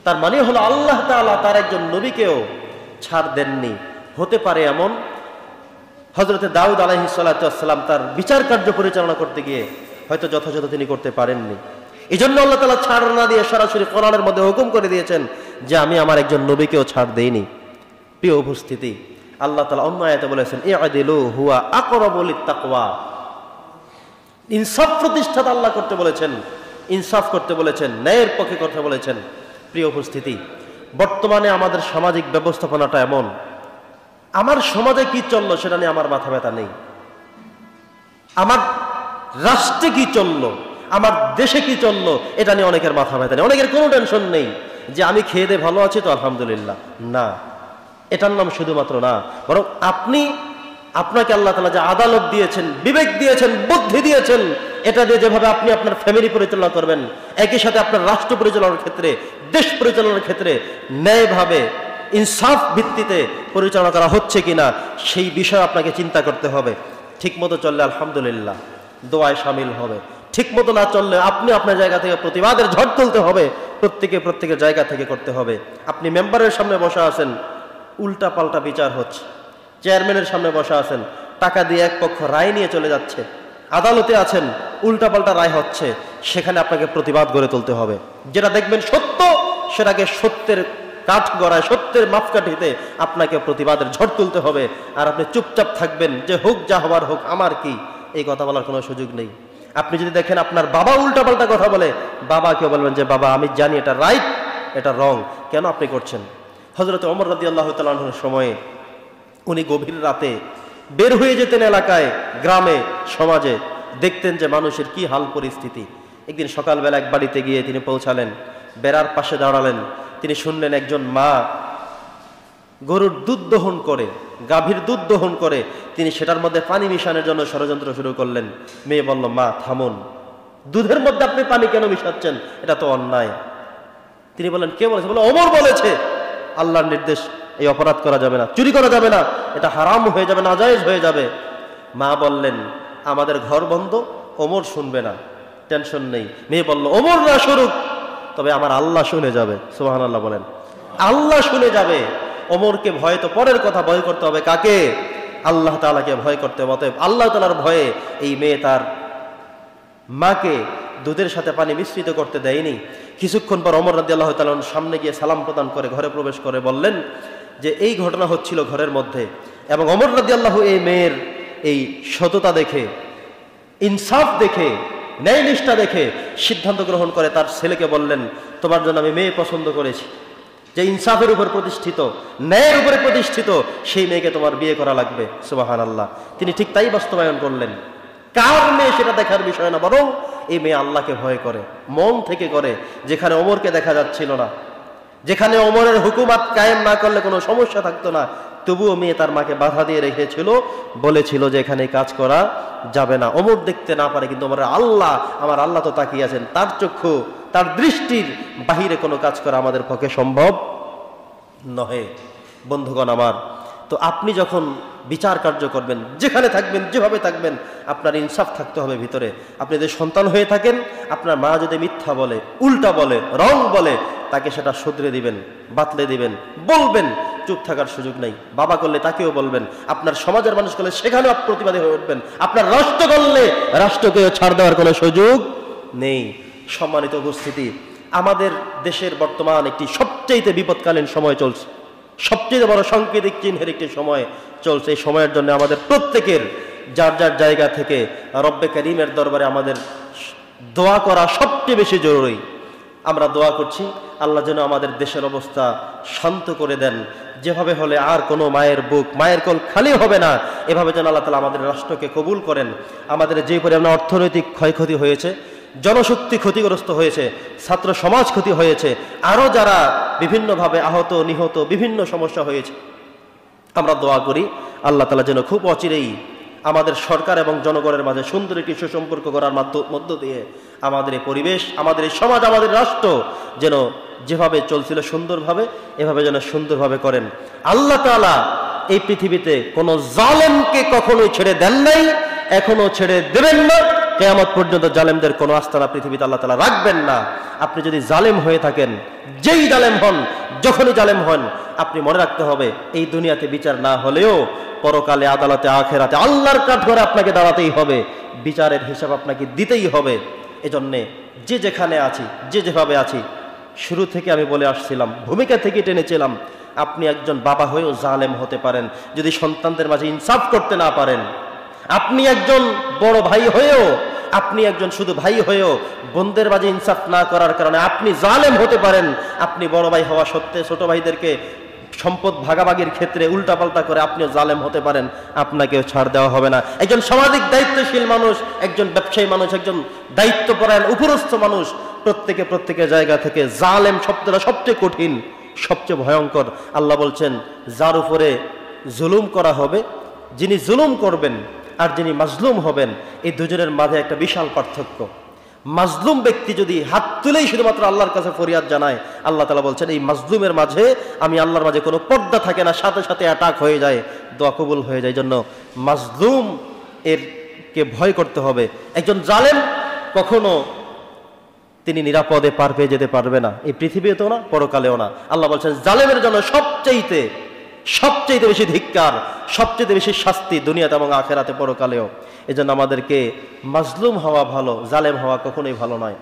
তার মানে হলো আল্লাহ তাআলা তার একজন নবীকেও ছাড় দেননি। হতে পারে এমন হযরতে দাউদ আলাইহিস সালাতু ওয়াস সালাম তার বিচার কার্য পরিচালনা করতে গিয়ে হয়তো যথাযথ তিনি করতে পারেননি। এজন্য আল্লাহ তাআলা ছাড় না দিয়ে সরাসরি কোরআনের মধ্যে হুকুম করে দিয়েছেন যে আমি আমার একজন নবীকেও ছাড় দেইনি। প্রিয় উপস্থিতি, আল্লাহ তাআলা অন্য আয়াতে বলেছেন ইআদিলু হুয়া আকরাবু লিত-তাকওয়া। ইনসাফ প্রতিষ্ঠাতা আল্লাহ করতে বলেছেন, ইনসাফ করতে বলেছেন, ন্যায়ের পক্ষে কথা বলেছেন। প্রিয় উপস্থিতি, বর্তমানে আমাদের সামাজিক ব্যবস্থাপনাটা এমন, আমার সমাজে কি চললো সেটা নিয়ে আমার মাথা ব্যথা নেই, আমার রাষ্ট্রে কি চললো, আমার দেশে কি চললো এটা নিয়ে অনেকের মাথা ব্যথা নেই, অনেকের কোনো টেনশন নেই যে আমি খেয়ে দিয়ে ভালো আছি তো আলহামদুলিল্লাহ। না, এটার নাম শুধুমাত্র না, বরং আপনাকে আল্লাহ তাআলা যে আদালত দিয়েছেন, বিবেক দিয়েছেন, বুদ্ধি দিয়েছেন, এটা দিয়ে যেভাবে আপনি আপনার ফ্যামিলি পরিচালনা করবেন, একই সাথে আপনার রাষ্ট্র পরিচালনার ক্ষেত্রে, দেশ পরিচালনার ক্ষেত্রে ন্যায়ভাবে ইনসাফ ভিত্তিতে পরিচালনা করা হচ্ছে কিনা সেই বিষয়ে আপনাকে চিন্তা করতে হবে। ঠিক মতো চললে আলহামদুলিল্লাহ দোয়ায় শামিল হবে, ঠিক মতো না চললে আপনি আপনার জায়গা থেকে প্রতিবাদের ঝড় তুলতে হবে, প্রত্যেকের জায়গা থেকে করতে হবে। আপনি মেম্বারের সামনে বসা আছেন, উল্টা পাল্টা বিচার হচ্ছে, চেয়ারম্যানের সামনে বসা আছেন, টাকা দিয়ে এক পক্ষ রায় নিয়ে চলে যাচ্ছে, আদালতে আছেন, উল্টাপাল্টা রায় হচ্ছে, সেখানে আপনাকে প্রতিবাদ গড়ে তুলতে হবে। যেটা দেখবেন সত্য সেটাকে সত্যের কাঠ গড়ায়, সত্যের মাপকাঠিতে আপনাকে প্রতিবাদের ঝড় তুলতে হবে। আর আপনি চুপচাপ থাকবেন যে হোক যা হবার হোক, আমার কি, এই কথা বলার কোনো সুযোগ নেই। আপনি যদি দেখেন আপনার বাবা উল্টাপাল্টা কথা বলে, বাবাকে বলবেন যে বাবা আমি জানি এটা রাইট, এটা রং, কেন আপনি করছেন? হযরত ওমর রাদিয়াল্লাহু তাআলা আনহুর সময়ে উনি গভীর রাতে বের হয়ে যেতেন এলাকায়, গ্রামে, সমাজে, দেখতেন যে মানুষের কি হাল পরিস্থিতি। একদিন সকালবেলা এক বাড়িতে গিয়ে তিনি পৌঁছালেন, বেড়ার পাশে দাঁড়ালেন, তিনি শুনলেন একজন মা গরুর দুধ দহন করে, গাভীর দুধ দহন করে, তিনি সেটার মধ্যে পানি মিশানোর জন্য ষড়যন্ত্র শুরু করলেন। মেয়ে বলল, মা থামুন, দুধের মধ্যে আপনি পানি কেন মিশাচ্ছেন, এটা তো অন্যায়। তিনি বললেন, কে বলেছে? বলে ওমর বলেছে, আল্লাহর নির্দেশ, এই অপরাধ করা যাবে না, চুরি করা যাবে না, এটা হারাম হয়ে যাবে, নাজায়েজ হয়ে যাবে। মা বললেন, আমাদের ঘর বন্ধ, ওমর শুনবে না, টেনশন নেই। মেয়ে বলল, ওমর না শুনুক, তবে আমার আল্লাহ শুনে যাবে। সুবহানাল্লাহ বলেন, আল্লাহ শুনে যাবে। ওমরকে ভয় তো পরের কথা, ভয় করতে হবে কাকে? আল্লাহ তাআলাকে ভয় করতে হবে। অতএব আল্লাহ তাআলার ভয়ে এই মেয়ে তার মাকে দুধের সাথে পানি মিশ্রিত করতে দেয়নি। কিছুক্ষণ পর ওমর রাদিয়াল্লাহু তাআলা সামনে গিয়ে সালাম প্রদান করে ঘরে প্রবেশ করে বললেন যে এই ঘটনা হচ্ছিল ঘরের মধ্যে, এবং ওমর রাদিয়াল্লাহু এই মেয়ের এই সততা দেখে, ইনসাফ দেখে, ন্যায় নিষ্ঠা দেখে সিদ্ধান্ত গ্রহণ করে তার ছেলেকে বললেন, তোমার জন্য আমি মেয়ে পছন্দ করেছি, যে ইনসাফের উপর প্রতিষ্ঠিত, ন্যায়ের উপরে প্রতিষ্ঠিত, সেই মেয়েকে তোমার বিয়ে করা লাগবে। সুবহানাল্লাহ। তিনি ঠিক তাই বাস্তবায়ন করলেন। কার মেয়ে সেটা দেখার বিষয় না, বরং এই মেয়ে আল্লাহকে ভয় করে, মন থেকে করে। যেখানে ওমরকে দেখা যাচ্ছিল না, যেখানে ওমরের হুকুমাত কায়েম না করলে কোনো সমস্যা থাকতো না, তবুও মেয়ে তার মাকে বাধা দিয়ে রেখেছিল, বলেছিল যে এখানে কাজ করা যাবে না। ওমর দেখতে না পারে, কিন্তু আমার আল্লাহ তো তাকিয়ে আছেন, তার চক্ষু, তার দৃষ্টির বাহিরে কোনো কাজ করা আমাদের পক্ষে সম্ভব নহে। বন্ধুগণ আমার, তো আপনি যখন বিচার কার্য করবেন, যেখানে থাকবেন, যেভাবে থাকবেন, আপনার ইনসাফ থাকতে হবে ভিতরে। আপনি যদি সন্তান হয়ে থাকেন, আপনার মা যদি মিথ্যা বলে, উল্টা বলে, রং বলে, তাকে সেটা শুধরে দিবেন, বাতলে দিবেন, বলবেন, চুপ থাকার সুযোগ নেই। বাবা করলে তাকেও বলবেন, আপনার সমাজের মানুষ করলে সেখানেও প্রতিবাদী হয়ে উঠবেন, আপনার রাষ্ট্র করলে রাষ্ট্রকেও ছাড় দেওয়ার কোনো সুযোগ নেই। সম্মানিত উপস্থিতি, আমাদের দেশের বর্তমান একটি সবচেয়ে বিপদকালীন সময় চলছে, সবচেয়ে বড় সাংকেতিক চিহ্নের একটি সময় চলছে। এই সময়ের জন্য আমাদের প্রত্যেকের যার যার জায়গা থেকে রব্বে করিমের দরবারে আমাদের দোয়া করা সবচেয়ে বেশি জরুরি। আমরা দোয়া করছি আল্লাহ যেন আমাদের দেশের অবস্থা শান্ত করে দেন, যেভাবে হলে আর কোনো মায়ের বুক, মায়ের কোল খালি হবে না, এভাবে যেন আল্লাহ তাআলা আমাদের রাষ্ট্রকে কবুল করেন। আমাদের যে পরিমাণ অর্থনৈতিক ক্ষয়ক্ষতি হয়েছে, জনশক্তি ক্ষতিগ্রস্ত হয়েছে, ছাত্র সমাজ ক্ষতি হয়েছে, আরও যারা বিভিন্নভাবে আহত নিহত বিভিন্ন সমস্যা হয়েছে, আমরা দোয়া করি আল্লাহ তাআলা যেন খুব অচিরেই আমাদের সরকার এবং জনগণের মাঝে সুন্দর একটি সুসম্পর্ক করার মধ্য দিয়ে আমাদের এই পরিবেশ, আমাদের এই সমাজ, আমাদের রাষ্ট্র যেন যেভাবে চলছিল সুন্দরভাবে, এভাবে যেন সুন্দরভাবে করেন। আল্লাহ তাআলা এই পৃথিবীতে কোনো জালেমকে কখনোই ছেড়ে দেন নাই, এখনো ছেড়ে দেবেন না। কিয়ামত পর্যন্ত জালেমদের কোনো আস্তানা পৃথিবীতে আল্লাহ তাআলা রাখবেন না। আপনি যদি জালেম হয়ে থাকেন, যেই জালেম হন, যখনই জালেম হন, আপনি মনে রাখতে হবে এই দুনিয়াতে বিচার না হলেও পরকালে, আদালতে, আখেরাতে আল্লাহর কাঠগড়ায় আপনাকে দাঁড়াতেই হবে, বিচারের হিসাব আপনাকে দিতেই হবে। এজন্যে যে যেখানে আছি, যে যেভাবে আছি, শুরু থেকে আমি বলে আসছিলাম, ভূমিকা থেকে টেনেছিলাম, আপনি একজন বাবা হয়েও জালেম হতে পারেন যদি সন্তানদের মাঝে ইনসাফ করতে না পারেন। আপনি একজন বড় ভাই হয়েও, আপনি একজন শুধু ভাই হয়েও বোনদের মাঝে ইনসাফ না করার কারণে আপনি জালেম হতে পারেন। আপনি বড় ভাই হওয়া সত্ত্বে ছোট ভাইদেরকে সম্পদ ভাগাভাগির ক্ষেত্রে উল্টাপাল্টা করে আপনিও জালেম হতে পারেন, আপনাকেও ছাড় দেওয়া হবে না। একজন সামাজিক দায়িত্বশীল মানুষ, একজন ব্যবসায়ী মানুষ, একজন দায়িত্বপরায়ণ উপরস্থ মানুষ, প্রত্যেকের জায়গা থেকে জালেম শব্দটা সবচেয়ে কঠিন, সবচেয়ে ভয়ঙ্কর। আল্লাহ বলছেন যার উপরে জুলুম করা হবে, যিনি জুলুম করবেন আর যিনি মাজলুম হবেন, এই দুজনের মাঝে একটা বিশাল পার্থক্য। মাজলুম ব্যক্তি যদি হাত তুলেই শুধুমাত্র আল্লাহর কাছে ফরিয়াদ জানায়, আল্লাহ তাআলা বলছেন এই মাজলুমের মাঝে আমি আল্লাহর মাঝে কোনো পর্দা থাকে না, সাথে সাথে অ্যাটাক হয়ে যায়, দোয়া কবুল হয়ে যায়। জন্য মাজলুম কে ভয় করতে হবে। একজন জালেম কখনো তিনি নিরাপদে পার পেয়ে যেতে পারবে না, এই পৃথিবীতেও না, পরকালেও না। আল্লাহ বলছেন জালেমের জন্য সবচেয়ে বেশি ধিক্কার, সবচেয়ে বেশি শাস্তি দুনিয়াতে এবং আখেরাতে, পরকালেও। এজন্য আমাদেরকে মাজলুম হওয়া ভালো, জালেম হওয়া কখনোই ভালো নয়।